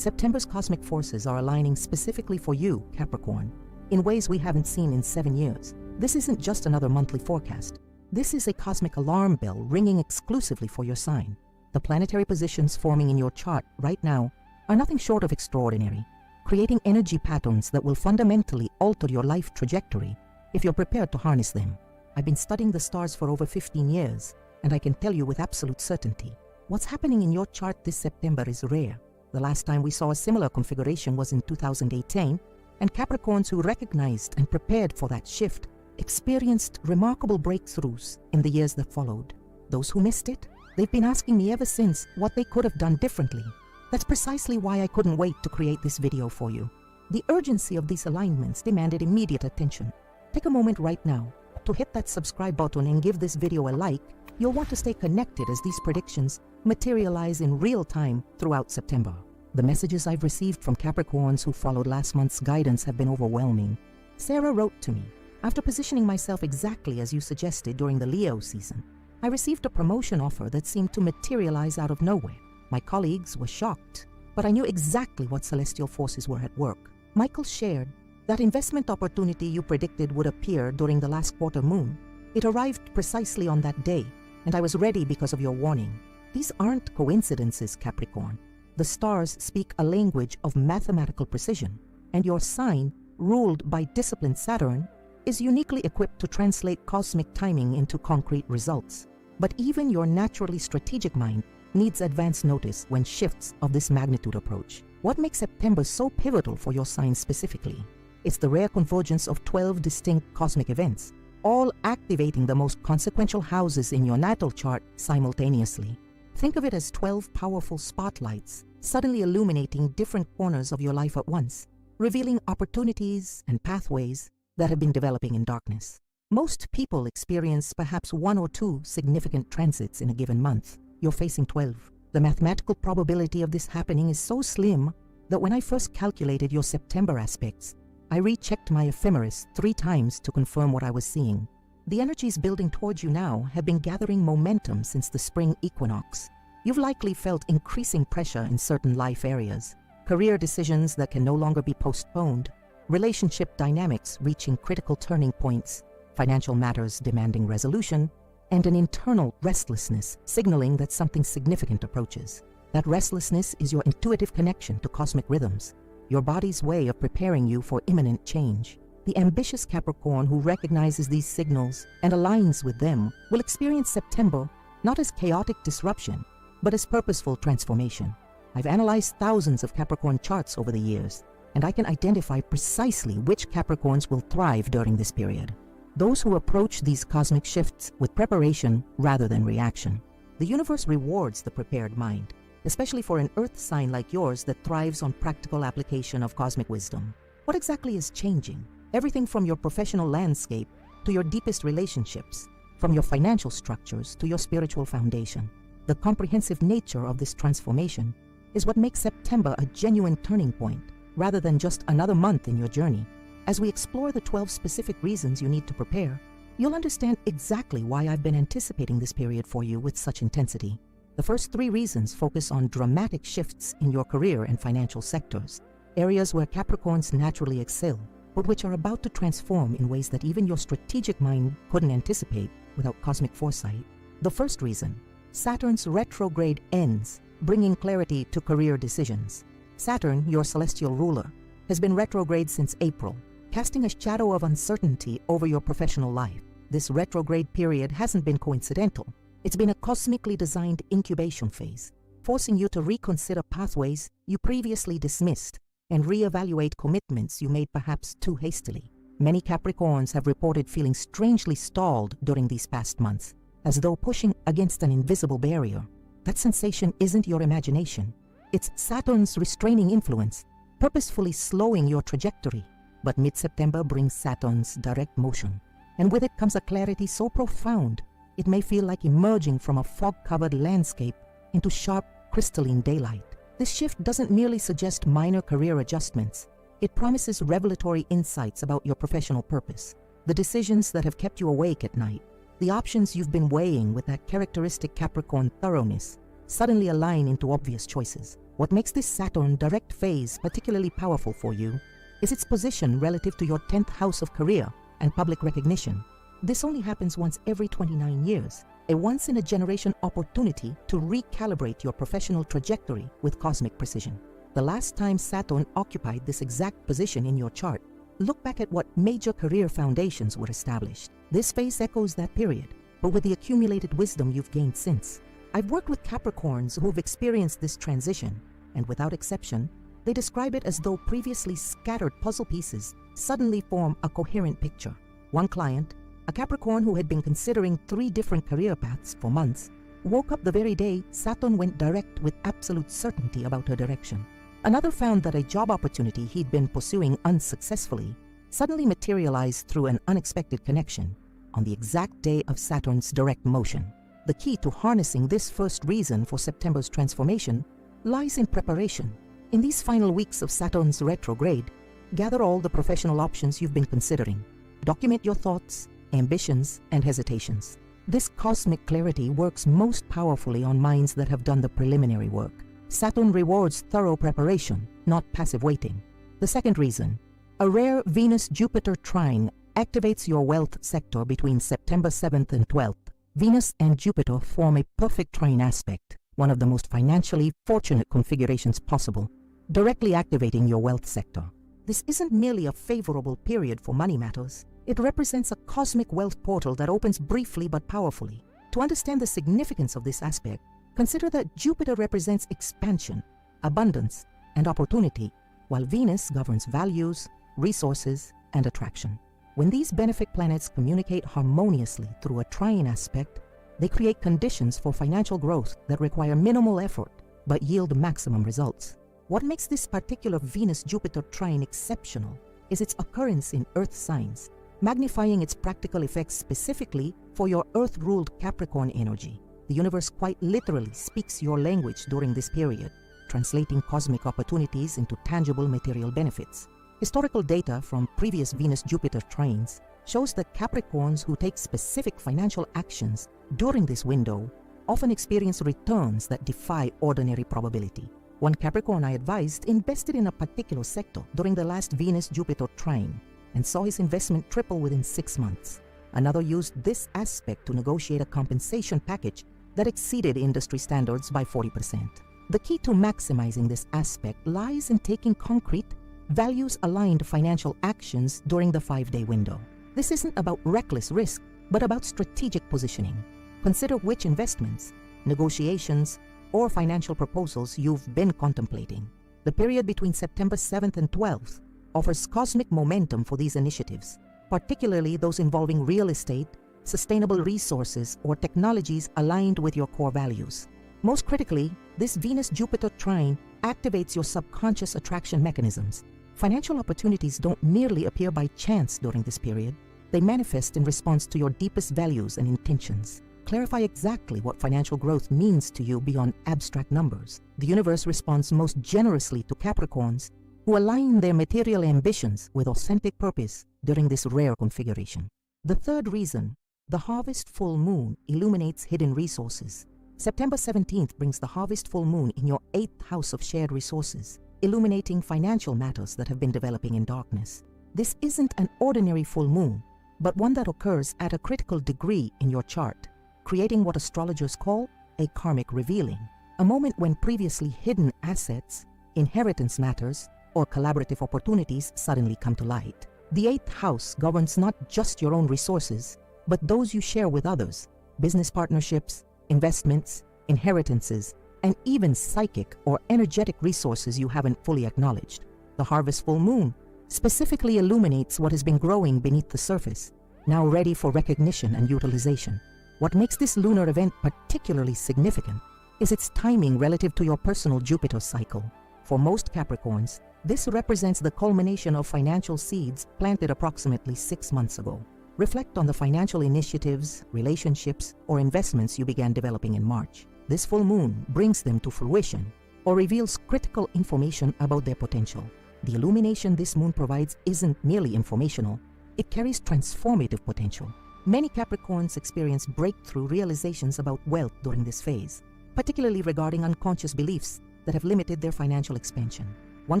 September's cosmic forces are aligning specifically for you, Capricorn, in ways we haven't seen in 7 years. This isn't just another monthly forecast. This is a cosmic alarm bell ringing exclusively for your sign. The planetary positions forming in your chart right now are nothing short of extraordinary, creating energy patterns that will fundamentally alter your life trajectory if you're prepared to harness them. I've been studying the stars for over 15 years, and I can tell you with absolute certainty, what's happening in your chart this September is rare. The last time we saw a similar configuration was in 2018, and Capricorns who recognized and prepared for that shift experienced remarkable breakthroughs in the years that followed. Those who missed it, they've been asking me ever since what they could have done differently. That's precisely why I couldn't wait to create this video for you. The urgency of these alignments demanded immediate attention. Take a moment right now to hit that subscribe button and give this video a like. You'll want to stay connected as these predictions materialize in real time throughout September. The messages I've received from Capricorns who followed last month's guidance have been overwhelming. Sarah wrote to me, "After positioning myself exactly as you suggested during the Leo season, I received a promotion offer that seemed to materialize out of nowhere. My colleagues were shocked, but I knew exactly what celestial forces were at work." Michael shared, "That investment opportunity you predicted would appear during the last quarter moon, it arrived precisely on that day, and I was ready because of your warning." These aren't coincidences, Capricorn. The stars speak a language of mathematical precision, and your sign, ruled by disciplined Saturn, is uniquely equipped to translate cosmic timing into concrete results. But even your naturally strategic mind needs advance notice when shifts of this magnitude approach. What makes September so pivotal for your sign specifically? It's the rare convergence of 12 distinct cosmic events, all activating the most consequential houses in your natal chart simultaneously. Think of it as 12 powerful spotlights, suddenly illuminating different corners of your life at once, revealing opportunities and pathways that have been developing in darkness. Most people experience perhaps 1 or 2 significant transits in a given month. You're facing 12. The mathematical probability of this happening is so slim that when I first calculated your September aspects, I rechecked my ephemeris 3 times to confirm what I was seeing. The energies building towards you now have been gathering momentum since the spring equinox. You've likely felt increasing pressure in certain life areas, career decisions that can no longer be postponed, relationship dynamics reaching critical turning points, financial matters demanding resolution, and an internal restlessness signaling that something significant approaches. That restlessness is your intuitive connection to cosmic rhythms, your body's way of preparing you for imminent change. The ambitious Capricorn who recognizes these signals and aligns with them will experience September not as chaotic disruption, but as purposeful transformation. I've analyzed thousands of Capricorn charts over the years, and I can identify precisely which Capricorns will thrive during this period. Those who approach these cosmic shifts with preparation rather than reaction. The universe rewards the prepared mind, especially for an earth sign like yours that thrives on practical application of cosmic wisdom. What exactly is changing? Everything from your professional landscape to your deepest relationships, from your financial structures to your spiritual foundation. The comprehensive nature of this transformation is what makes September a genuine turning point, rather than just another month in your journey. As we explore the 12 specific reasons you need to prepare, you'll understand exactly why I've been anticipating this period for you with such intensity. The first 3 reasons focus on dramatic shifts in your career and financial sectors, areas where Capricorns naturally excel, but which are about to transform in ways that even your strategic mind couldn't anticipate without cosmic foresight. The first reason, Saturn's retrograde ends, bringing clarity to career decisions. Saturn, your celestial ruler, has been retrograde since April, casting a shadow of uncertainty over your professional life. This retrograde period hasn't been coincidental. It's been a cosmically designed incubation phase, forcing you to reconsider pathways you previously dismissed and reevaluate commitments you made perhaps too hastily. Many Capricorns have reported feeling strangely stalled during these past months, as though pushing against an invisible barrier. That sensation isn't your imagination. It's Saturn's restraining influence, purposefully slowing your trajectory. But mid-September brings Saturn's direct motion, and with it comes a clarity so profound, it may feel like emerging from a fog-covered landscape into sharp, crystalline daylight. This shift doesn't merely suggest minor career adjustments. It promises revelatory insights about your professional purpose, the decisions that have kept you awake at night, the options you've been weighing with that characteristic Capricorn thoroughness suddenly align into obvious choices. What makes this Saturn direct phase particularly powerful for you is its position relative to your 10th house of career and public recognition. This only happens once every 29 years, a once-in-a-generation opportunity to recalibrate your professional trajectory with cosmic precision. The last time Saturn occupied this exact position in your chart, look back at what major career foundations were established. This phase echoes that period, but with the accumulated wisdom you've gained since. I've worked with Capricorns who've experienced this transition, and without exception, they describe it as though previously scattered puzzle pieces suddenly form a coherent picture. One client, a Capricorn who had been considering 3 different career paths for months, woke up the very day Saturn went direct with absolute certainty about her direction. Another found that a job opportunity he'd been pursuing unsuccessfully suddenly materialized through an unexpected connection on the exact day of Saturn's direct motion. The key to harnessing this first reason for September's transformation lies in preparation. In these final weeks of Saturn's retrograde, gather all the professional options you've been considering. Document your thoughts, ambitions, and hesitations. This cosmic clarity works most powerfully on minds that have done the preliminary work. Saturn rewards thorough preparation, not passive waiting. The second reason, a rare Venus-Jupiter trine activates your wealth sector between September 7th and 12th. Venus and Jupiter form a perfect trine aspect, one of the most financially fortunate configurations possible, directly activating your wealth sector. This isn't merely a favorable period for money matters. It represents a cosmic wealth portal that opens briefly but powerfully. To understand the significance of this aspect, consider that Jupiter represents expansion, abundance, and opportunity, while Venus governs values, resources, and attraction. When these benefic planets communicate harmoniously through a trine aspect, they create conditions for financial growth that require minimal effort but yield maximum results. What makes this particular Venus-Jupiter trine exceptional is its occurrence in Earth signs, magnifying its practical effects specifically for your Earth-ruled Capricorn energy. The universe quite literally speaks your language during this period, translating cosmic opportunities into tangible material benefits. Historical data from previous Venus-Jupiter trines shows that Capricorns who take specific financial actions during this window often experience returns that defy ordinary probability. One Capricorn I advised invested in a particular sector during the last Venus-Jupiter trine and saw his investment triple within 6 months. Another used this aspect to negotiate a compensation package that exceeded industry standards by 40%. The key to maximizing this aspect lies in taking concrete, values-aligned financial actions during the 5-day window. This isn't about reckless risk, but about strategic positioning. Consider which investments, negotiations, or financial proposals you've been contemplating. The period between September 7th and 12th offers cosmic momentum for these initiatives, particularly those involving real estate, sustainable resources, or technologies aligned with your core values. Most critically, this Venus-Jupiter trine activates your subconscious attraction mechanisms. Financial opportunities don't merely appear by chance during this period. They manifest in response to your deepest values and intentions. Clarify exactly what financial growth means to you beyond abstract numbers. The universe responds most generously to Capricorns who align their material ambitions with authentic purpose during this rare configuration. The third reason, the harvest full moon illuminates hidden resources. September 17th brings the harvest full moon in your 8th house of shared resources, illuminating financial matters that have been developing in darkness. This isn't an ordinary full moon, but one that occurs at a critical degree in your chart, creating what astrologers call a karmic revealing, a moment when previously hidden assets, inheritance matters, or collaborative opportunities suddenly come to light. The 8th house governs not just your own resources, but those you share with others, business partnerships, investments, inheritances, and even psychic or energetic resources you haven't fully acknowledged. The harvest full moon specifically illuminates what has been growing beneath the surface, now ready for recognition and utilization. What makes this lunar event particularly significant is its timing relative to your personal Jupiter cycle. For most Capricorns, this represents the culmination of financial seeds planted approximately 6 months ago. Reflect on the financial initiatives, relationships, or investments you began developing in March. This full moon brings them to fruition or reveals critical information about their potential. The illumination this moon provides isn't merely informational, it carries transformative potential. Many Capricorns experience breakthrough realizations about wealth during this phase, particularly regarding unconscious beliefs that have limited their financial expansion. One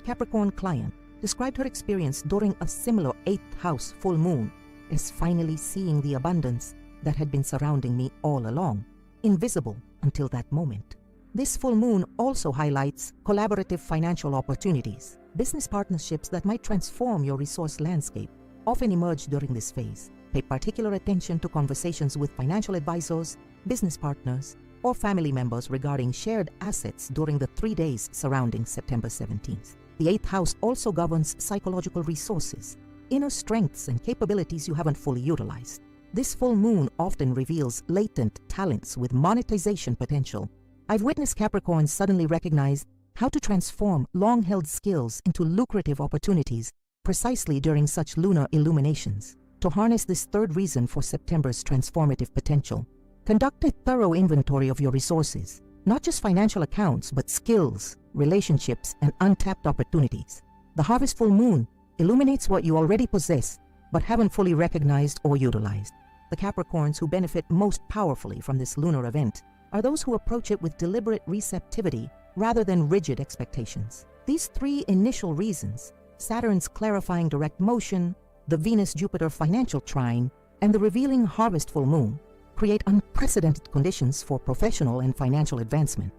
Capricorn client described her experience during a similar 8th house full moon as finally seeing the abundance that had been surrounding me all along, invisible until that moment. This full moon also highlights collaborative financial opportunities. Business partnerships that might transform your resource landscape often emerge during this phase. Pay particular attention to conversations with financial advisors, business partners, or family members regarding shared assets during the 3 days surrounding September 17th. The 8th house also governs psychological resources, inner strengths and capabilities you haven't fully utilized. This full moon often reveals latent talents with monetization potential. I've witnessed Capricorns suddenly recognize how to transform long-held skills into lucrative opportunities precisely during such lunar illuminations. To harness this third reason for September's transformative potential, conduct a thorough inventory of your resources, not just financial accounts, but skills, relationships, and untapped opportunities. The harvest full moon illuminates what you already possess, but haven't fully recognized or utilized. The Capricorns who benefit most powerfully from this lunar event are those who approach it with deliberate receptivity rather than rigid expectations. These 3 initial reasons, Saturn's clarifying direct motion, the Venus-Jupiter financial trine, and the revealing harvest full moon, create unprecedented conditions for professional and financial advancement.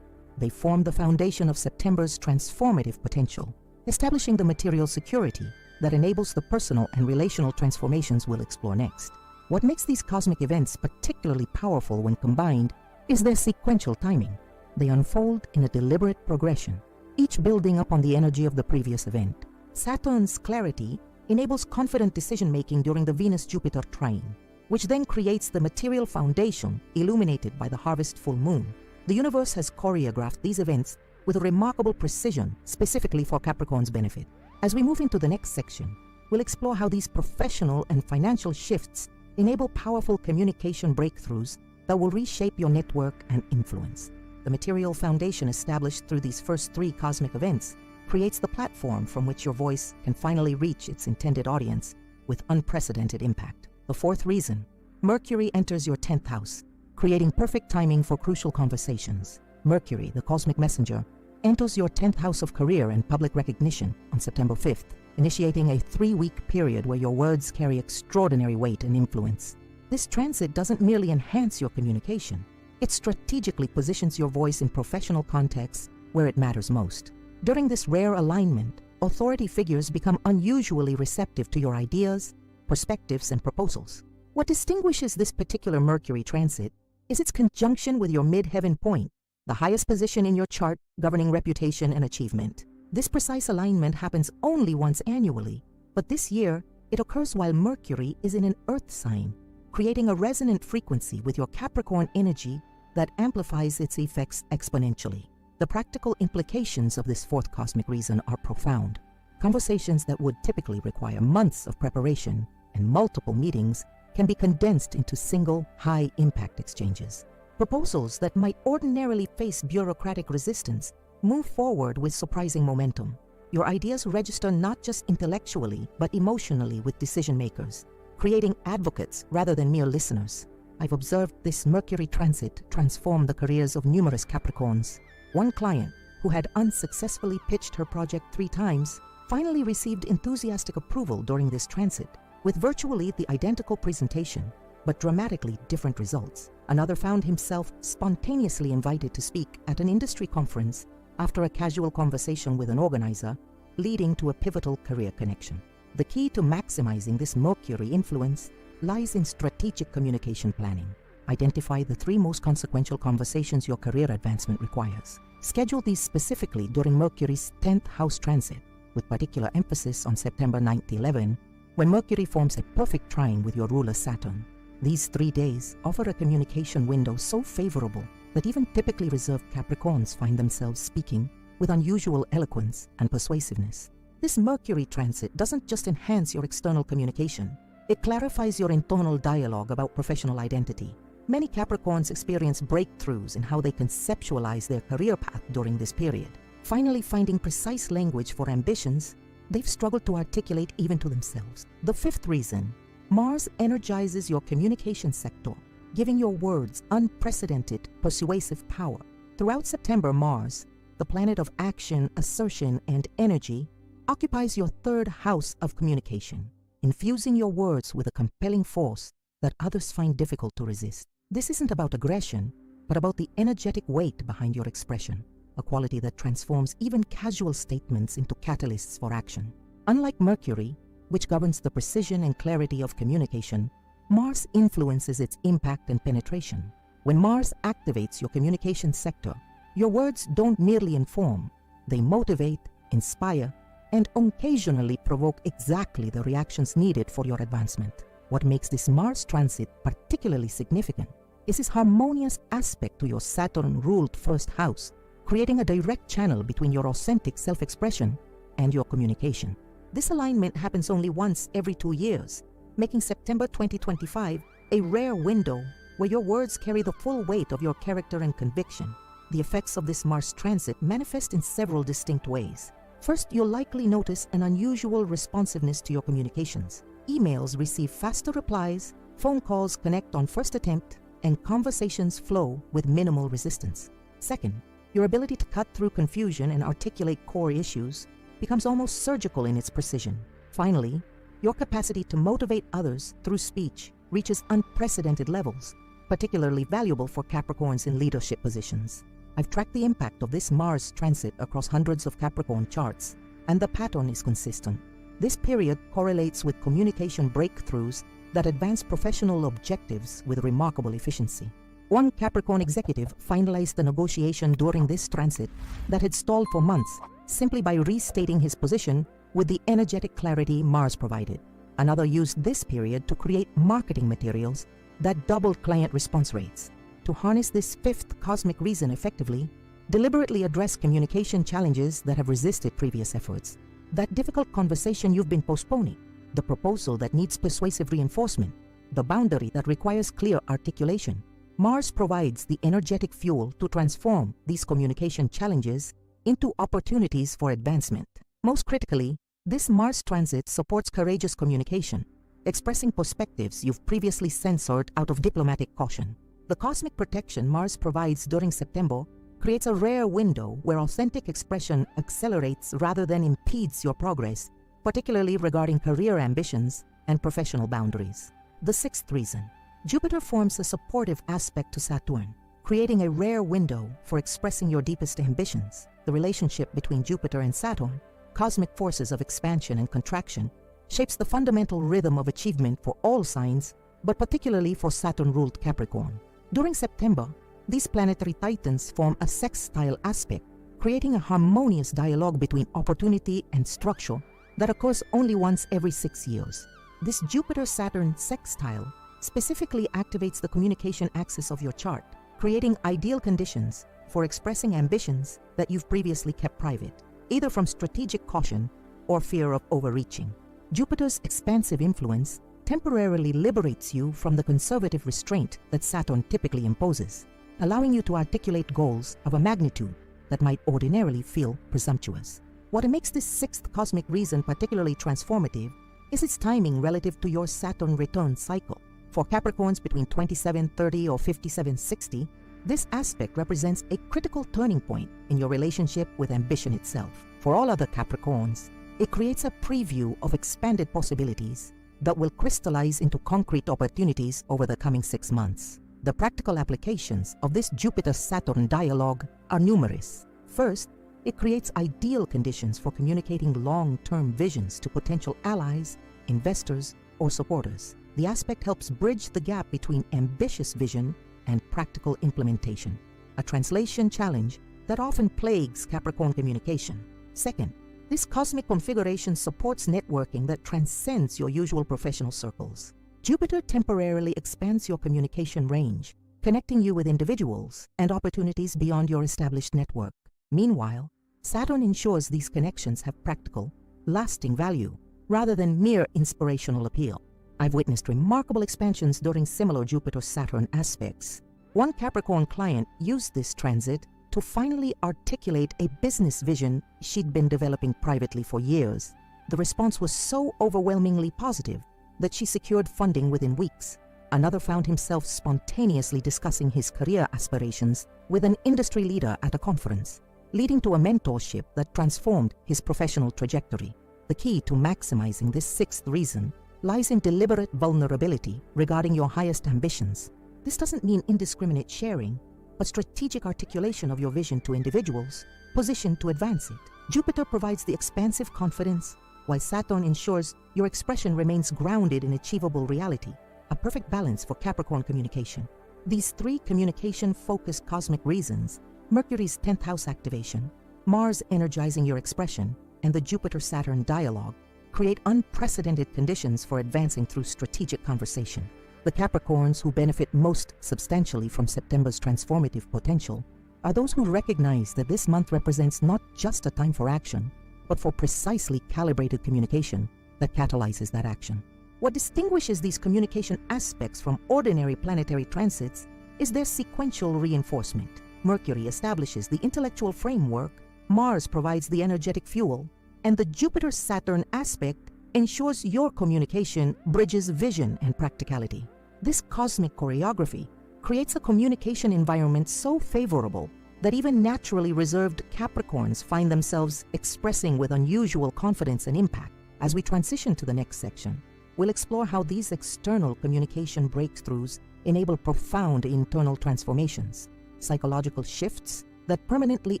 They form the foundation of September's transformative potential, establishing the material security that enables the personal and relational transformations we'll explore next. What makes these cosmic events particularly powerful when combined is their sequential timing. They unfold in a deliberate progression, each building upon the energy of the previous event. Saturn's clarity enables confident decision-making during the Venus-Jupiter trine, which then creates the material foundation illuminated by the harvest full moon. The universe has choreographed these events with remarkable precision, specifically for Capricorn's benefit. As we move into the next section, we'll explore how these professional and financial shifts enable powerful communication breakthroughs that will reshape your network and influence. The material foundation established through these first 3 cosmic events creates the platform from which your voice can finally reach its intended audience with unprecedented impact. The 4th reason, Mercury enters your 10th house, creating perfect timing for crucial conversations. Mercury, the cosmic messenger, enters your 10th house of career and public recognition on September 5th, initiating a 3-week period where your words carry extraordinary weight and influence. This transit doesn't merely enhance your communication, it strategically positions your voice in professional contexts where it matters most. During this rare alignment, authority figures become unusually receptive to your ideas, perspectives, and proposals. What distinguishes this particular Mercury transit is its conjunction with your mid-heaven point, the highest position in your chart governing reputation and achievement. This precise alignment happens only once annually, but this year it occurs while Mercury is in an Earth sign, creating a resonant frequency with your Capricorn energy that amplifies its effects exponentially. The practical implications of this 4th cosmic reason are profound. Conversations that would typically require months of preparation and multiple meetings can be condensed into single, high-impact exchanges. Proposals that might ordinarily face bureaucratic resistance move forward with surprising momentum. Your ideas register not just intellectually, but emotionally with decision-makers, creating advocates rather than mere listeners. I've observed this Mercury transit transform the careers of numerous Capricorns. One client, who had unsuccessfully pitched her project 3 times, finally received enthusiastic approval during this transit, with virtually the identical presentation, but dramatically different results. Another found himself spontaneously invited to speak at an industry conference after a casual conversation with an organizer, leading to a pivotal career connection. The key to maximizing this Mercury influence lies in strategic communication planning. Identify the 3 most consequential conversations your career advancement requires. Schedule these specifically during Mercury's 10th house transit, with particular emphasis on September 9-11, when Mercury forms a perfect trine with your ruler Saturn. These 3 days offer a communication window so favorable that even typically reserved Capricorns find themselves speaking with unusual eloquence and persuasiveness. This Mercury transit doesn't just enhance your external communication, it clarifies your internal dialogue about professional identity. Many Capricorns experience breakthroughs in how they conceptualize their career path during this period. Finally finding precise language for ambitions they've struggled to articulate even to themselves. The 5th reason, Mars energizes your communication sector, giving your words unprecedented persuasive power. Throughout September, Mars, the planet of action, assertion, and energy, occupies your third house of communication, infusing your words with a compelling force that others find difficult to resist. This isn't about aggression, but about the energetic weight behind your expression, a quality that transforms even casual statements into catalysts for action. Unlike Mercury, which governs the precision and clarity of communication, Mars influences its impact and penetration. When Mars activates your communication sector, your words don't merely inform, they motivate, inspire, and occasionally provoke exactly the reactions needed for your advancement. What makes this Mars transit particularly significant is its harmonious aspect to your Saturn-ruled first house, creating a direct channel between your authentic self-expression and your communication. This alignment happens only once every 2 years, making September 2025 a rare window where your words carry the full weight of your character and conviction. The effects of this Mars transit manifest in several distinct ways. First, you'll likely notice an unusual responsiveness to your communications. Emails receive faster replies, phone calls connect on first attempt, and conversations flow with minimal resistance. Second, your ability to cut through confusion and articulate core issues becomes almost surgical in its precision. Finally, your capacity to motivate others through speech reaches unprecedented levels, particularly valuable for Capricorns in leadership positions. I've tracked the impact of this Mars transit across hundreds of Capricorn charts, and the pattern is consistent. This period correlates with communication breakthroughs that advance professional objectives with remarkable efficiency. One Capricorn executive finalized the negotiation during this transit that had stalled for months simply by restating his position with the energetic clarity Mars provided. Another used this period to create marketing materials that doubled client response rates. To harness this fifth cosmic reason effectively, deliberately address communication challenges that have resisted previous efforts. That difficult conversation you've been postponing, the proposal that needs persuasive reinforcement, the boundary that requires clear articulation. Mars provides the energetic fuel to transform these communication challenges into opportunities for advancement. Most critically, this Mars transit supports courageous communication, expressing perspectives you've previously censored out of diplomatic caution. The cosmic protection Mars provides during September creates a rare window where authentic expression accelerates rather than impedes your progress, particularly regarding career ambitions and professional boundaries. The sixth reason: Jupiter forms a supportive aspect to Saturn, creating a rare window for expressing your deepest ambitions. The relationship between Jupiter and Saturn, cosmic forces of expansion and contraction, shapes the fundamental rhythm of achievement for all signs, but particularly for Saturn-ruled Capricorn. During September, these planetary titans form a sextile aspect, creating a harmonious dialogue between opportunity and structure that occurs only once every 6 years. This Jupiter-Saturn sextile specifically activates the communication axis of your chart, creating ideal conditions for expressing ambitions that you've previously kept private, either from strategic caution or fear of overreaching. Jupiter's expansive influence temporarily liberates you from the conservative restraint that Saturn typically imposes, allowing you to articulate goals of a magnitude that might ordinarily feel presumptuous. What makes this sixth cosmic reason particularly transformative is its timing relative to your Saturn return cycle. For Capricorns between 2730 or 5760, this aspect represents a critical turning point in your relationship with ambition itself. For all other Capricorns, it creates a preview of expanded possibilities that will crystallize into concrete opportunities over the coming 6 months. The practical applications of this Jupiter-Saturn dialogue are numerous. First, it creates ideal conditions for communicating long-term visions to potential allies, investors, or supporters. The aspect helps bridge the gap between ambitious vision and practical implementation, a translation challenge that often plagues Capricorn communication. Second, this cosmic configuration supports networking that transcends your usual professional circles. Jupiter temporarily expands your communication range, connecting you with individuals and opportunities beyond your established network. Meanwhile, Saturn ensures these connections have practical, lasting value rather than mere inspirational appeal. I've witnessed remarkable expansions during similar Jupiter-Saturn aspects. One Capricorn client used this transit to finally articulate a business vision she'd been developing privately for years. The response was so overwhelmingly positive that she secured funding within weeks. Another found himself spontaneously discussing his career aspirations with an industry leader at a conference. leading to a mentorship that transformed his professional trajectory. The key to maximizing this sixth reason lies in deliberate vulnerability regarding your highest ambitions. This doesn't mean indiscriminate sharing, but strategic articulation of your vision to individuals positioned to advance it. Jupiter provides the expansive confidence, while Saturn ensures your expression remains grounded in achievable reality, a perfect balance for Capricorn communication. These three communication-focused cosmic reasons, Mercury's 10th house activation, Mars energizing your expression, and the Jupiter-Saturn dialogue, create unprecedented conditions for advancing through strategic conversation. The Capricorns who benefit most substantially from September's transformative potential are those who recognize that this month represents not just a time for action, but for precisely calibrated communication that catalyzes that action. What distinguishes these communication aspects from ordinary planetary transits is their sequential reinforcement. Mercury establishes the intellectual framework, Mars provides the energetic fuel, and the Jupiter-Saturn aspect ensures your communication bridges vision and practicality. This cosmic choreography creates a communication environment so favorable that even naturally reserved Capricorns find themselves expressing with unusual confidence and impact. As we transition to the next section, we'll explore how these external communication breakthroughs enable profound internal transformations, psychological shifts that permanently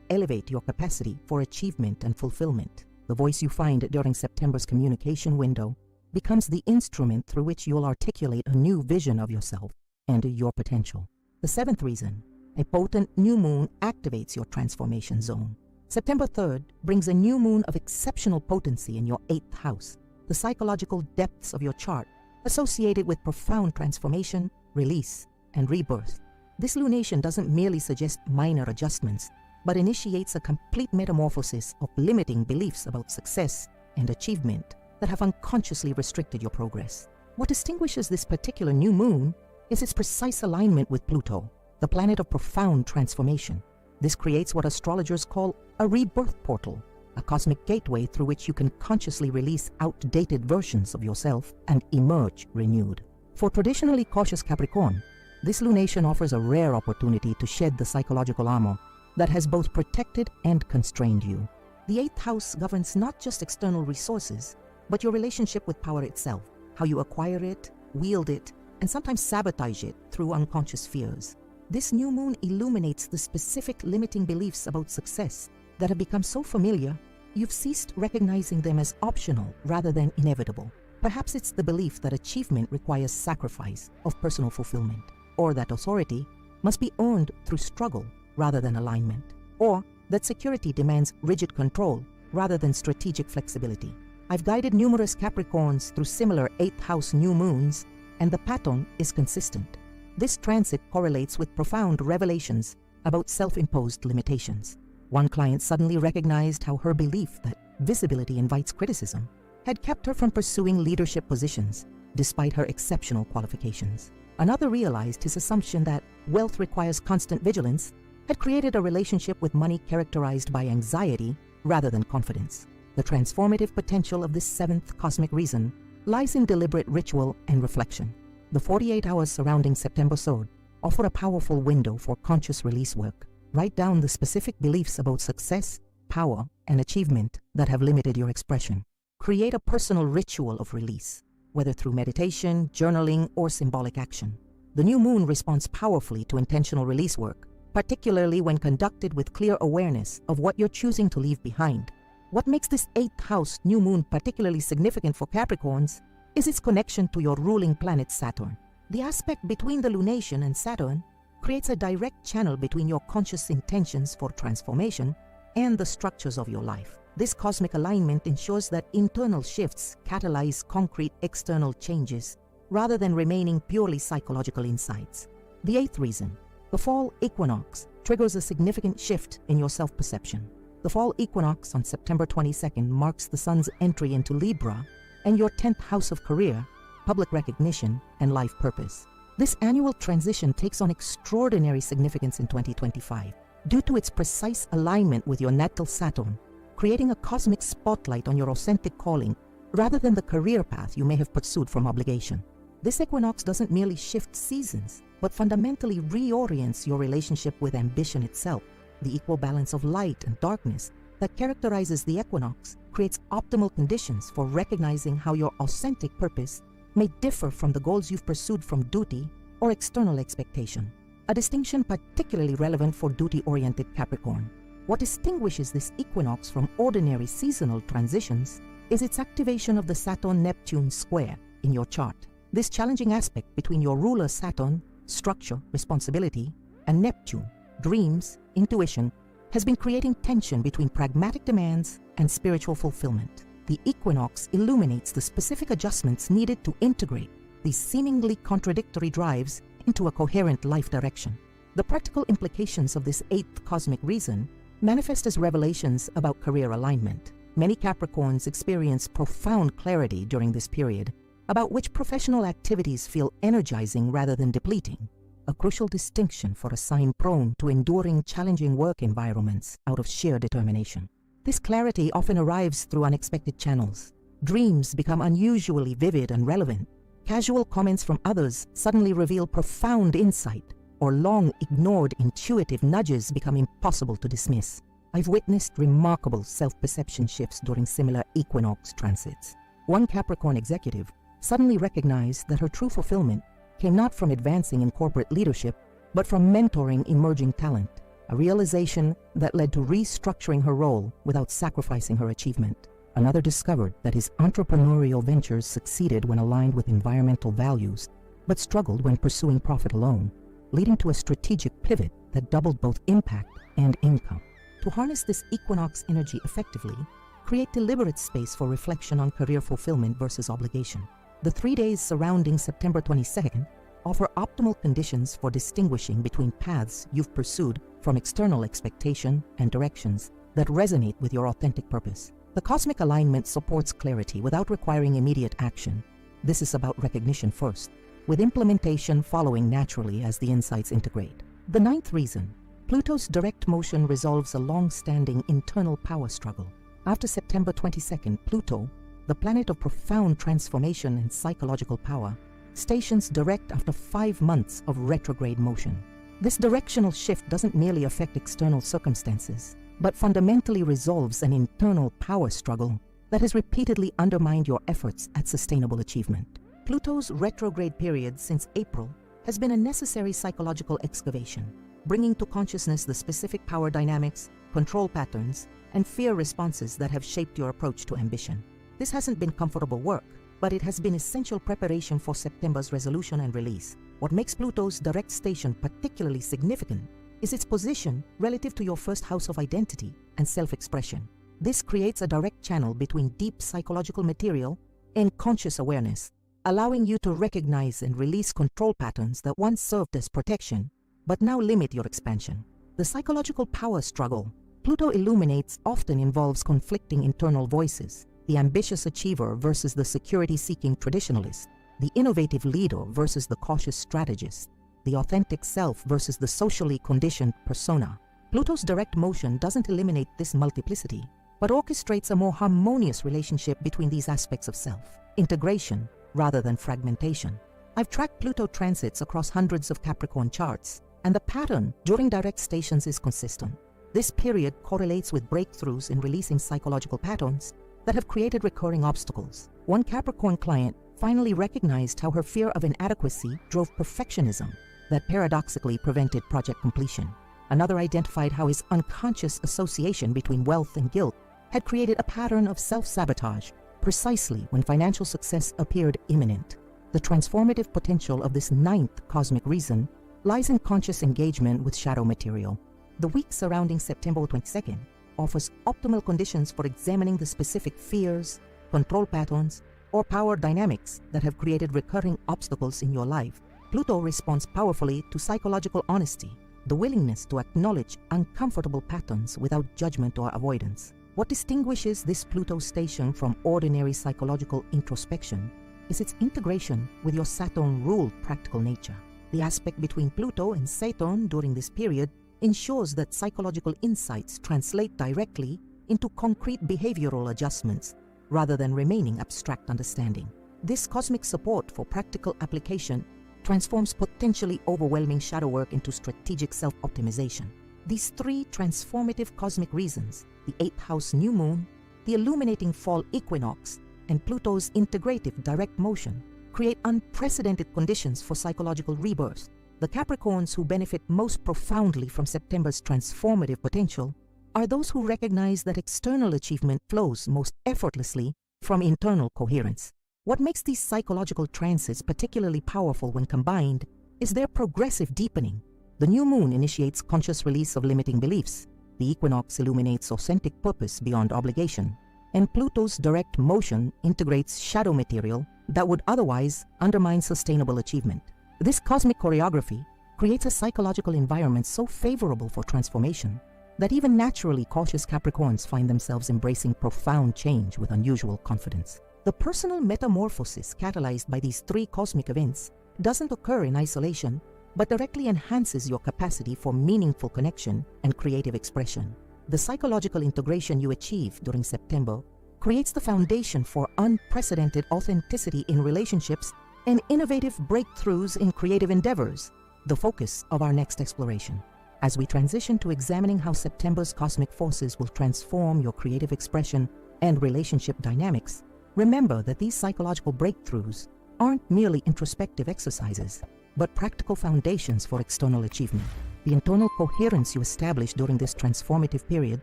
elevate your capacity for achievement and fulfillment. The voice you find during September's communication window becomes the instrument through which you'll articulate a new vision of yourself and your potential. The seventh reason, a potent new moon activates your transformation zone. September 3rd brings a new moon of exceptional potency in your 8th house, the psychological depths of your chart associated with profound transformation, release, and rebirth. This lunation doesn't merely suggest minor adjustments, but initiates a complete metamorphosis of limiting beliefs about success and achievement that have unconsciously restricted your progress. What distinguishes this particular new moon is its precise alignment with Pluto, the planet of profound transformation. This creates what astrologers call a rebirth portal, a cosmic gateway through which you can consciously release outdated versions of yourself and emerge renewed. For traditionally cautious Capricorn, this lunation offers a rare opportunity to shed the psychological armor that has both protected and constrained you. The 8th house governs not just external resources, but your relationship with power itself, how you acquire it, wield it, and sometimes sabotage it through unconscious fears. This new moon illuminates the specific limiting beliefs about success that have become so familiar, you've ceased recognizing them as optional rather than inevitable. Perhaps it's the belief that achievement requires sacrifice of personal fulfillment, or that authority must be earned through struggle rather than alignment, or that security demands rigid control rather than strategic flexibility. I've guided numerous Capricorns through similar 8th house new moons, and the pattern is consistent. This transit correlates with profound revelations about self-imposed limitations. One client suddenly recognized how her belief that visibility invites criticism had kept her from pursuing leadership positions despite her exceptional qualifications. Another realized his assumption that wealth requires constant vigilance had created a relationship with money characterized by anxiety rather than confidence. The transformative potential of this 7th cosmic reason lies in deliberate ritual and reflection. The 48 hours surrounding September 3rd offer a powerful window for conscious release work. Write down the specific beliefs about success, power, and achievement that have limited your expression. Create a personal ritual of release, whether through meditation, journaling, or symbolic action. The new moon responds powerfully to intentional release work, particularly when conducted with clear awareness of what you're choosing to leave behind. What makes this 8th house new moon particularly significant for Capricorns is its connection to your ruling planet Saturn. The aspect between the lunation and Saturn creates a direct channel between your conscious intentions for transformation and the structures of your life. This cosmic alignment ensures that internal shifts catalyze concrete external changes rather than remaining purely psychological insights. The 8th reason, the fall equinox, triggers a significant shift in your self-perception. The fall equinox on September 22nd marks the sun's entry into Libra and your 10th house of career, public recognition, and life purpose. This annual transition takes on extraordinary significance in 2025 due to its precise alignment with your natal Saturn, creating a cosmic spotlight on your authentic calling rather than the career path you may have pursued from obligation. This equinox doesn't merely shift seasons, but fundamentally reorients your relationship with ambition itself. The equal balance of light and darkness that characterizes the equinox creates optimal conditions for recognizing how your authentic purpose may differ from the goals you've pursued from duty or external expectation, a distinction particularly relevant for duty-oriented Capricorn. What distinguishes this equinox from ordinary seasonal transitions is its activation of the Saturn-Neptune square in your chart. This challenging aspect between your ruler Saturn, structure, responsibility, and Neptune, dreams, intuition, has been creating tension between pragmatic demands and spiritual fulfillment. The equinox illuminates the specific adjustments needed to integrate these seemingly contradictory drives into a coherent life direction. The practical implications of this eighth cosmic reason manifest as revelations about career alignment. Many Capricorns experience profound clarity during this period about which professional activities feel energizing rather than depleting, a crucial distinction for a sign prone to enduring challenging work environments out of sheer determination. This clarity often arrives through unexpected channels. Dreams become unusually vivid and relevant. Casual comments from others suddenly reveal profound insight, or long-ignored intuitive nudges become impossible to dismiss. I've witnessed remarkable self-perception shifts during similar equinox transits. One Capricorn executive suddenly recognized that her true fulfillment came not from advancing in corporate leadership, but from mentoring emerging talent, a realization that led to restructuring her role without sacrificing her achievement. Another discovered that his entrepreneurial ventures succeeded when aligned with environmental values, but struggled when pursuing profit alone, leading to a strategic pivot that doubled both impact and income. To harness this equinox energy effectively, create deliberate space for reflection on career fulfillment versus obligation. The 3 days surrounding September 22nd offer optimal conditions for distinguishing between paths you've pursued from external expectation and directions that resonate with your authentic purpose. The cosmic alignment supports clarity without requiring immediate action. This is about recognition first, with implementation following naturally as the insights integrate. The ninth reason, Pluto's direct motion resolves a long-standing internal power struggle. After September 22nd, Pluto, the planet of profound transformation and psychological power, stations direct after 5 months of retrograde motion. This directional shift doesn't merely affect external circumstances, but fundamentally resolves an internal power struggle that has repeatedly undermined your efforts at sustainable achievement. Pluto's retrograde period since April has been a necessary psychological excavation, bringing to consciousness the specific power dynamics, control patterns, and fear responses that have shaped your approach to ambition. This hasn't been comfortable work, but it has been essential preparation for September's resolution and release. What makes Pluto's direct station particularly significant is its position relative to your first house of identity and self-expression. This creates a direct channel between deep psychological material and conscious awareness, allowing you to recognize and release control patterns that once served as protection, but now limit your expansion. The psychological power struggle Pluto illuminates often involves conflicting internal voices: the ambitious achiever versus the security-seeking traditionalist, the innovative leader versus the cautious strategist, the authentic self versus the socially conditioned persona. Pluto's direct motion doesn't eliminate this multiplicity, but orchestrates a more harmonious relationship between these aspects of self, integration rather than fragmentation. I've tracked Pluto transits across hundreds of Capricorn charts, and the pattern during direct stations is consistent. This period correlates with breakthroughs in releasing psychological patterns that have created recurring obstacles. One Capricorn client finally recognized how her fear of inadequacy drove perfectionism that paradoxically prevented project completion. Another identified how his unconscious association between wealth and guilt had created a pattern of self-sabotage precisely when financial success appeared imminent. The transformative potential of this ninth cosmic reason lies in conscious engagement with shadow material. The week surrounding September 22nd offers optimal conditions for examining the specific fears, control patterns, or power dynamics that have created recurring obstacles in your life. Pluto responds powerfully to psychological honesty, the willingness to acknowledge uncomfortable patterns without judgment or avoidance. What distinguishes this Pluto station from ordinary psychological introspection is its integration with your Saturn-ruled practical nature. The aspect between Pluto and Saturn during this period ensures that psychological insights translate directly into concrete behavioral adjustments rather than remaining abstract understanding. This cosmic support for practical application transforms potentially overwhelming shadow work into strategic self-optimization. These three transformative cosmic reasons, the 8th house new moon, the illuminating fall equinox, and Pluto's integrative direct motion, create unprecedented conditions for psychological rebirth. The Capricorns who benefit most profoundly from September's transformative potential are those who recognize that external achievement flows most effortlessly from internal coherence. What makes these psychological transits particularly powerful when combined is their progressive deepening. The new moon initiates conscious release of limiting beliefs. The equinox illuminates authentic purpose beyond obligation. And Pluto's direct motion integrates shadow material that would otherwise undermine sustainable achievement. This cosmic choreography creates a psychological environment so favorable for transformation that even naturally cautious Capricorns find themselves embracing profound change with unusual confidence. The personal metamorphosis catalyzed by these three cosmic events doesn't occur in isolation, but directly enhances your capacity for meaningful connection and creative expression. The psychological integration you achieve during September creates the foundation for unprecedented authenticity in relationships and innovative breakthroughs in creative endeavors, the focus of our next exploration. As we transition to examining how September's cosmic forces will transform your creative expression and relationship dynamics, remember that these psychological breakthroughs aren't merely introspective exercises, but practical foundations for external achievement. The internal coherence you establish during this transformative period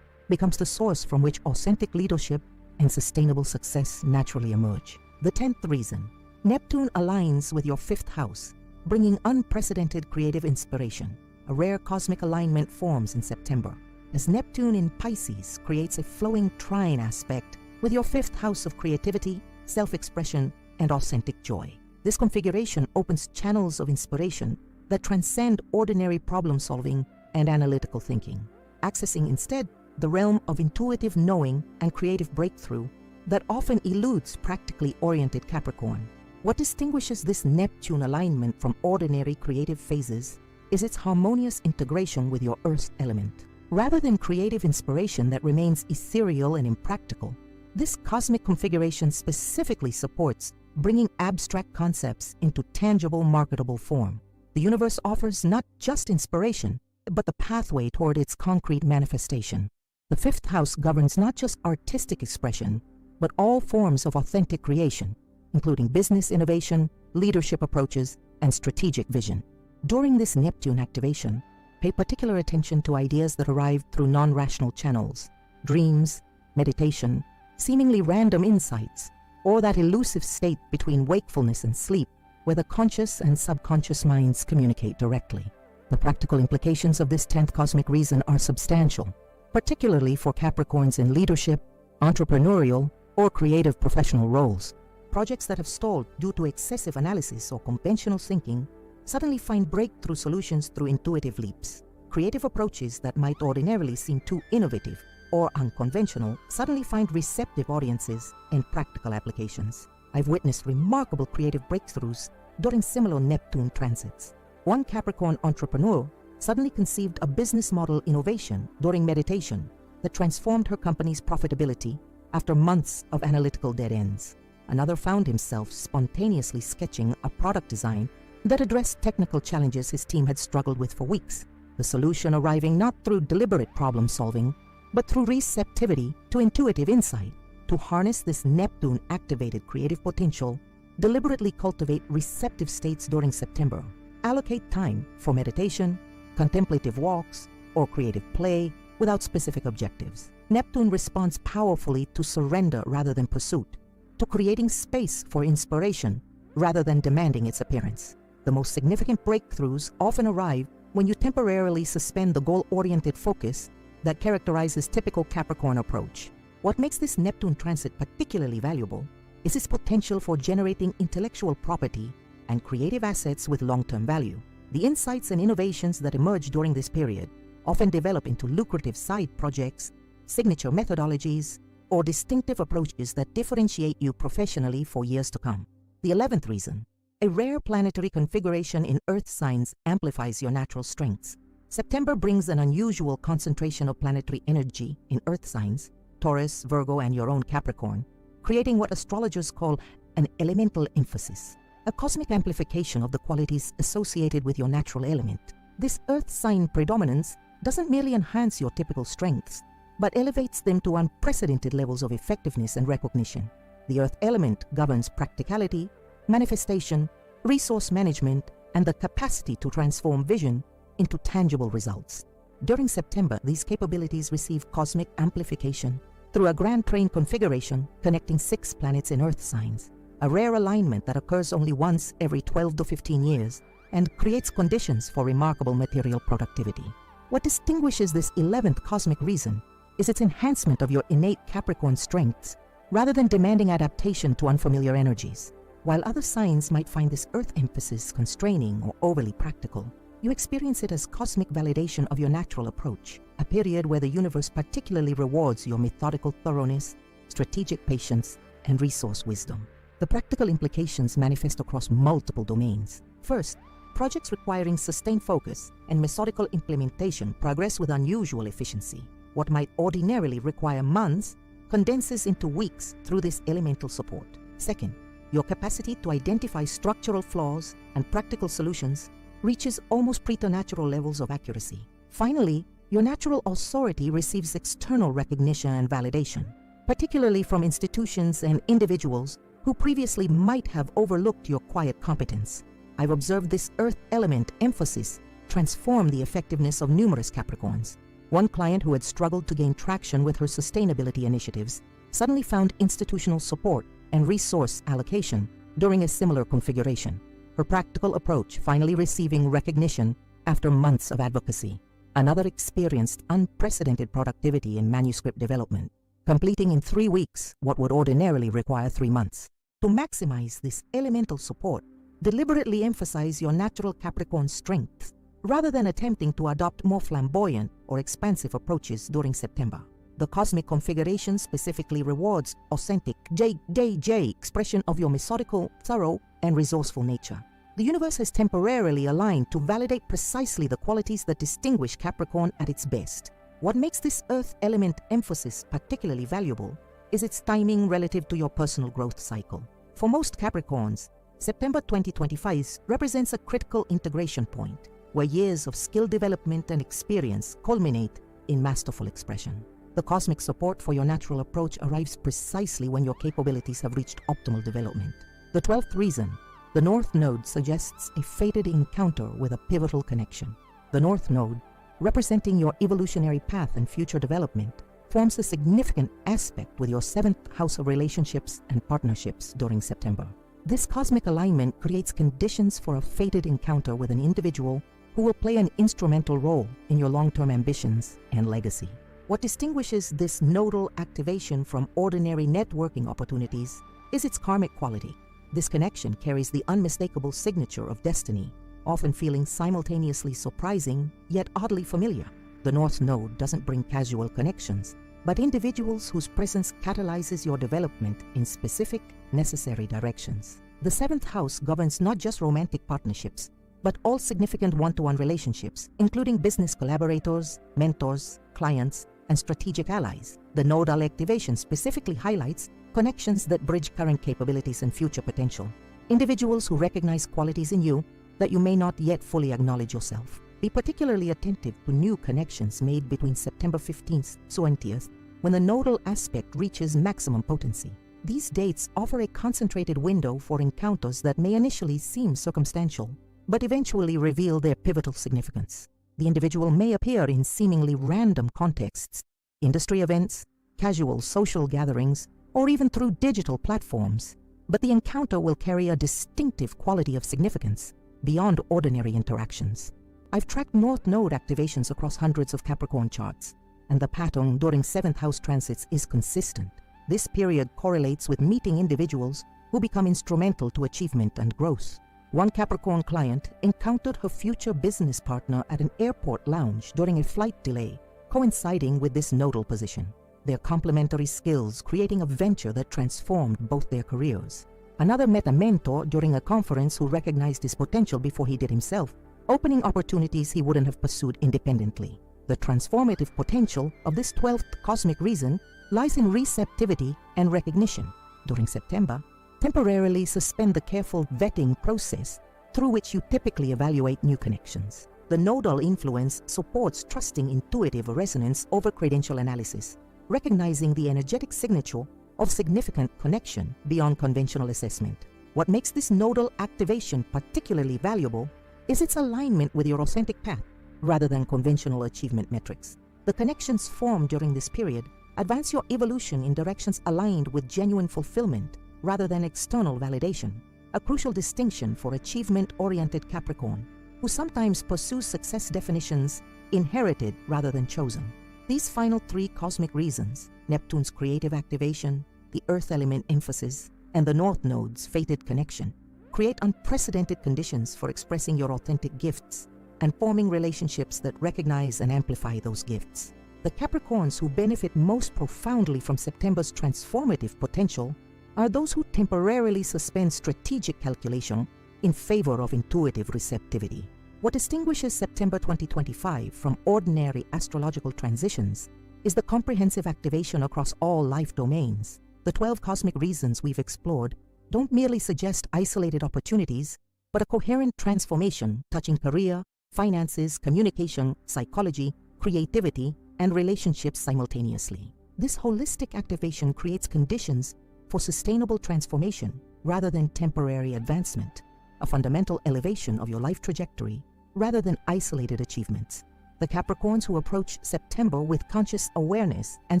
becomes the source from which authentic leadership and sustainable success naturally emerge. The 10th reason, Neptune aligns with your 5th house, bringing unprecedented creative inspiration. A rare cosmic alignment forms in September, as Neptune in Pisces creates a flowing trine aspect with your 5th house of creativity, self-expression, and authentic joy. This configuration opens channels of inspiration that transcend ordinary problem-solving and analytical thinking, accessing instead the realm of intuitive knowing and creative breakthrough that often eludes practically oriented Capricorn. What distinguishes this Neptune alignment from ordinary creative phases is its harmonious integration with your Earth element. Rather than creative inspiration that remains ethereal and impractical, this cosmic configuration specifically supports bringing abstract concepts into tangible, marketable form. The universe offers not just inspiration, but the pathway toward its concrete manifestation. The 5th house governs not just artistic expression, but all forms of authentic creation, including business innovation, leadership approaches, and strategic vision. During this Neptune activation, pay particular attention to ideas that arrive through non-rational channels, dreams, meditation, seemingly random insights, or that elusive state between wakefulness and sleep where the conscious and subconscious minds communicate directly. The practical implications of this 10th cosmic reason are substantial, particularly for Capricorns in leadership, entrepreneurial, or creative professional roles. Projects that have stalled due to excessive analysis or conventional thinking suddenly find breakthrough solutions through intuitive leaps. Creative approaches that might ordinarily seem too innovative or unconventional suddenly find receptive audiences and practical applications. I've witnessed remarkable creative breakthroughs during similar Neptune transits. One Capricorn entrepreneur suddenly conceived a business model innovation during meditation that transformed her company's profitability after months of analytical dead ends. Another found himself spontaneously sketching a product design that addressed technical challenges his team had struggled with for weeks, the solution arriving not through deliberate problem solving, but through receptivity to intuitive insight. To harness this Neptune-activated creative potential, deliberately cultivate receptive states during September. Allocate time for meditation, contemplative walks, or creative play without specific objectives. Neptune responds powerfully to surrender rather than pursuit, to creating space for inspiration rather than demanding its appearance. The most significant breakthroughs often arrive when you temporarily suspend the goal-oriented focus that characterizes typical Capricorn approach. What makes this Neptune transit particularly valuable is its potential for generating intellectual property and creative assets with long-term value. The insights and innovations that emerge during this period often develop into lucrative side projects, signature methodologies, or distinctive approaches that differentiate you professionally for years to come. The 11th reason, a rare planetary configuration in Earth signs amplifies your natural strengths. September brings an unusual concentration of planetary energy in Earth signs, Taurus, Virgo, and your own Capricorn, creating what astrologers call an elemental emphasis, a cosmic amplification of the qualities associated with your natural element. This Earth sign predominance doesn't merely enhance your typical strengths, but elevates them to unprecedented levels of effectiveness and recognition. The earth element governs practicality, manifestation, resource management, and the capacity to transform vision into tangible results. During September, these capabilities receive cosmic amplification through a grand trine configuration connecting 6 planets in Earth signs, a rare alignment that occurs only once every 12 to 15 years and creates conditions for remarkable material productivity. What distinguishes this 11th cosmic reason is its enhancement of your innate Capricorn strengths rather than demanding adaptation to unfamiliar energies. While other signs might find this Earth emphasis constraining or overly practical, you experience it as cosmic validation of your natural approach, a period where the universe particularly rewards your methodical thoroughness, strategic patience, and resource wisdom. The practical implications manifest across multiple domains. First, projects requiring sustained focus and methodical implementation progress with unusual efficiency. What might ordinarily require months condenses into weeks through this elemental support. Second, your capacity to identify structural flaws and practical solutions reaches almost preternatural levels of accuracy. Finally, your natural authority receives external recognition and validation, particularly from institutions and individuals who previously might have overlooked your quiet competence. I've observed this earth element emphasis transform the effectiveness of numerous Capricorns. One client who had struggled to gain traction with her sustainability initiatives suddenly found institutional support and resource allocation during a similar configuration, her practical approach finally receiving recognition after months of advocacy. Another experienced unprecedented productivity in manuscript development, completing in 3 weeks what would ordinarily require 3 months. To maximize this elemental support, deliberately emphasize your natural Capricorn strengths rather than attempting to adopt more flamboyant or expansive approaches during September. The cosmic configuration specifically rewards authentic JJJ expression of your methodical, thorough, and resourceful nature. The universe has temporarily aligned to validate precisely the qualities that distinguish Capricorn at its best. What makes this earth element emphasis particularly valuable is its timing relative to your personal growth cycle. For most Capricorns, September 2025 represents a critical integration point, where years of skill development and experience culminate in masterful expression. The cosmic support for your natural approach arrives precisely when your capabilities have reached optimal development. The 12th reason, the North Node, suggests a fated encounter with a pivotal connection. The North Node, representing your evolutionary path and future development, forms a significant aspect with your 7th house of relationships and partnerships during September. This cosmic alignment creates conditions for a fated encounter with an individual who will play an instrumental role in your long-term ambitions and legacy. What distinguishes this nodal activation from ordinary networking opportunities is its karmic quality. This connection carries the unmistakable signature of destiny, often feeling simultaneously surprising yet oddly familiar. The North Node doesn't bring casual connections, but individuals whose presence catalyzes your development in specific, necessary directions. The 7th house governs not just romantic partnerships, but all significant one-to-one relationships, including business collaborators, mentors, clients, and strategic allies. The nodal activation specifically highlights connections that bridge current capabilities and future potential. Individuals who recognize qualities in you that you may not yet fully acknowledge yourself. Be particularly attentive to new connections made between September 15th to 20th, when the nodal aspect reaches maximum potency. These dates offer a concentrated window for encounters that may initially seem circumstantial, but eventually reveal their pivotal significance. The individual may appear in seemingly random contexts, industry events, casual social gatherings, or even through digital platforms, but the encounter will carry a distinctive quality of significance beyond ordinary interactions. I've tracked North Node activations across hundreds of Capricorn charts, and the pattern during 7th house transits is consistent. This period correlates with meeting individuals who become instrumental to achievement and growth. One Capricorn client encountered her future business partner at an airport lounge during a flight delay, coinciding with this nodal position. Their complementary skills creating a venture that transformed both their careers. Another met a mentor during a conference who recognized his potential before he did himself, opening opportunities he wouldn't have pursued independently. The transformative potential of this 12th cosmic reason lies in receptivity and recognition. During September, temporarily suspend the careful vetting process through which you typically evaluate new connections. The nodal influence supports trusting intuitive resonance over credential analysis, recognizing the energetic signature of significant connection beyond conventional assessment. What makes this nodal activation particularly valuable is its alignment with your authentic path rather than conventional achievement metrics. The connections formed during this period advance your evolution in directions aligned with genuine fulfillment rather than external validation, a crucial distinction for achievement-oriented Capricorn, who sometimes pursues success definitions inherited rather than chosen. These final three cosmic reasons, Neptune's creative activation, the Earth element emphasis, and the North Node's fated connection, create unprecedented conditions for expressing your authentic gifts and forming relationships that recognize and amplify those gifts. The Capricorns who benefit most profoundly from September's transformative potential are those who temporarily suspend strategic calculation in favor of intuitive receptivity. What distinguishes September 2025 from ordinary astrological transitions is the comprehensive activation across all life domains. The 12 cosmic reasons we've explored don't merely suggest isolated opportunities, but a coherent transformation touching career, finances, communication, psychology, creativity, and relationships simultaneously. This holistic activation creates conditions for sustainable transformation rather than temporary advancement, a fundamental elevation of your life trajectory rather than isolated achievements. The Capricorns who approach September with conscious awareness and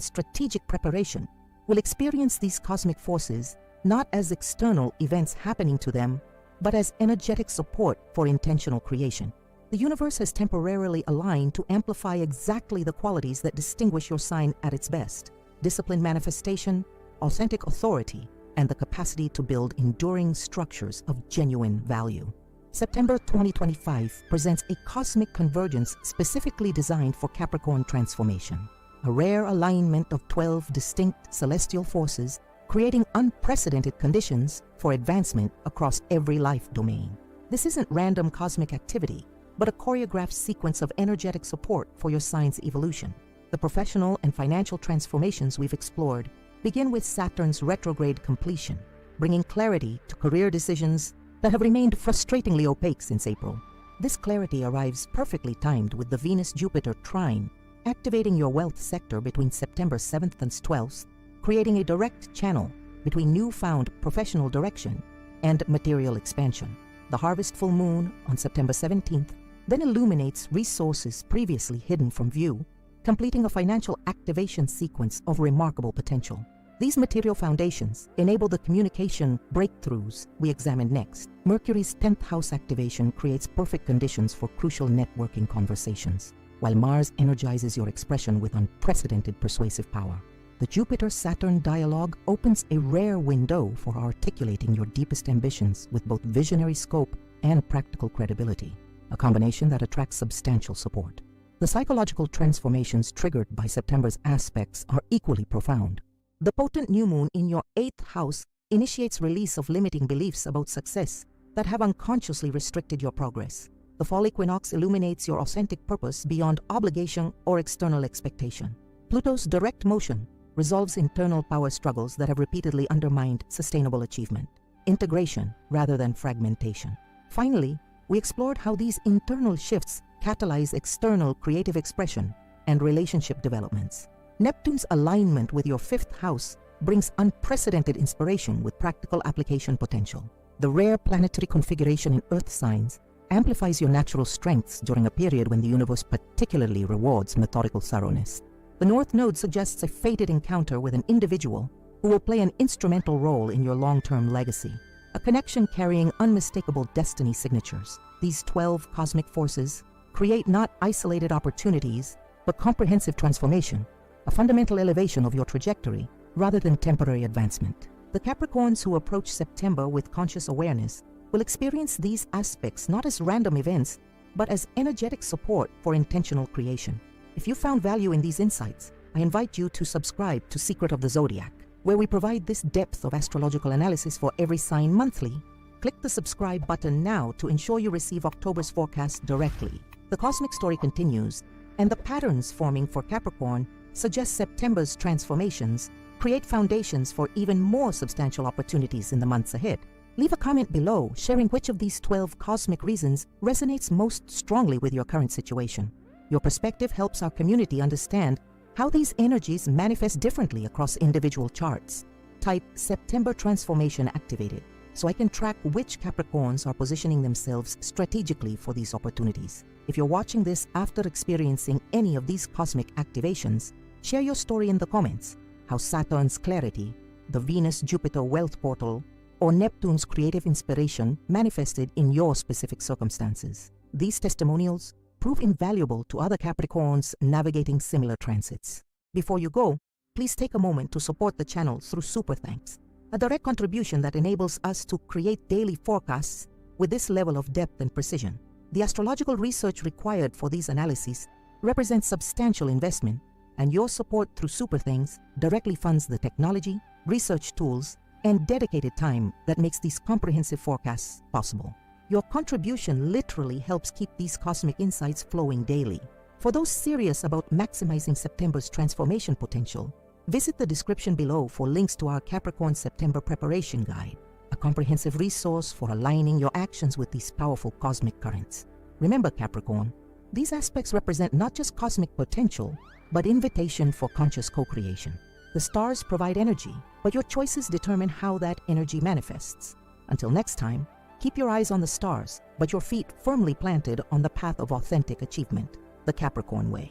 strategic preparation will experience these cosmic forces not as external events happening to them, but as energetic support for intentional creation. The universe has temporarily aligned to amplify exactly the qualities that distinguish your sign at its best: disciplined manifestation, authentic authority, and the capacity to build enduring structures of genuine value. September 2025 presents a cosmic convergence specifically designed for Capricorn transformation, a rare alignment of 12 distinct celestial forces creating unprecedented conditions for advancement across every life domain. This isn't random cosmic activity, but a choreographed sequence of energetic support for your sign's evolution. The professional and financial transformations we've explored begin with Saturn's retrograde completion, bringing clarity to career decisions that have remained frustratingly opaque since April. This clarity arrives perfectly timed with the Venus-Jupiter trine, activating your wealth sector between September 7th and 12th, creating a direct channel between newfound professional direction and material expansion. The harvest full moon on September 17th then illuminates resources previously hidden from view, completing a financial activation sequence of remarkable potential. These material foundations enable the communication breakthroughs we examine next. Mercury's 10th house activation creates perfect conditions for crucial networking conversations, while Mars energizes your expression with unprecedented persuasive power. The Jupiter-Saturn dialogue opens a rare window for articulating your deepest ambitions with both visionary scope and practical credibility, a combination that attracts substantial support. The psychological transformations triggered by September's aspects are equally profound. The potent new moon in your 8th house initiates release of limiting beliefs about success that have unconsciously restricted your progress. The fall equinox illuminates your authentic purpose beyond obligation or external expectation. Pluto's direct motion resolves internal power struggles that have repeatedly undermined sustainable achievement, integration rather than fragmentation. Finally, we explored how these internal shifts catalyze external creative expression and relationship developments. Neptune's alignment with your 5th house brings unprecedented inspiration with practical application potential. The rare planetary configuration in Earth signs amplifies your natural strengths during a period when the universe particularly rewards methodical thoroughness. The North Node suggests a fated encounter with an individual who will play an instrumental role in your long-term legacy, a connection carrying unmistakable destiny signatures. These 12 cosmic forces create not isolated opportunities, but comprehensive transformation, a fundamental elevation of your trajectory rather than temporary advancement. The Capricorns who approach September with conscious awareness will experience these aspects not as random events, but as energetic support for intentional creation. If you found value in these insights, I invite you to subscribe to Secret of the Zodiac, where we provide this depth of astrological analysis for every sign monthly. Click the subscribe button now to ensure you receive October's forecast directly. The cosmic story continues, and the patterns forming for Capricorn suggest September's transformations create foundations for even more substantial opportunities in the months ahead. Leave a comment below sharing which of these 12 cosmic reasons resonates most strongly with your current situation. Your perspective helps our community understand how these energies manifest differently across individual charts. Type September transformation activated so I can track which Capricorns are positioning themselves strategically for these opportunities. If you're watching this after experiencing any of these cosmic activations, share your story in the comments. How Saturn's clarity, the Venus-Jupiter wealth portal, or Neptune's creative inspiration manifested in your specific circumstances. These testimonials prove invaluable to other Capricorns navigating similar transits. Before you go, please take a moment to support the channel through Super Thanks, a direct contribution that enables us to create daily forecasts with this level of depth and precision. The astrological research required for these analyses represents substantial investment, and your support through Super Thanks directly funds the technology, research tools, and dedicated time that makes these comprehensive forecasts possible. Your contribution literally helps keep these cosmic insights flowing daily. For those serious about maximizing September's transformation potential, visit the description below for links to our Capricorn September Preparation Guide, a comprehensive resource for aligning your actions with these powerful cosmic currents. Remember, Capricorn, these aspects represent not just cosmic potential, but invitation for conscious co-creation. The stars provide energy, but your choices determine how that energy manifests. Until next time, keep your eyes on the stars, but your feet firmly planted on the path of authentic achievement, the Capricorn way.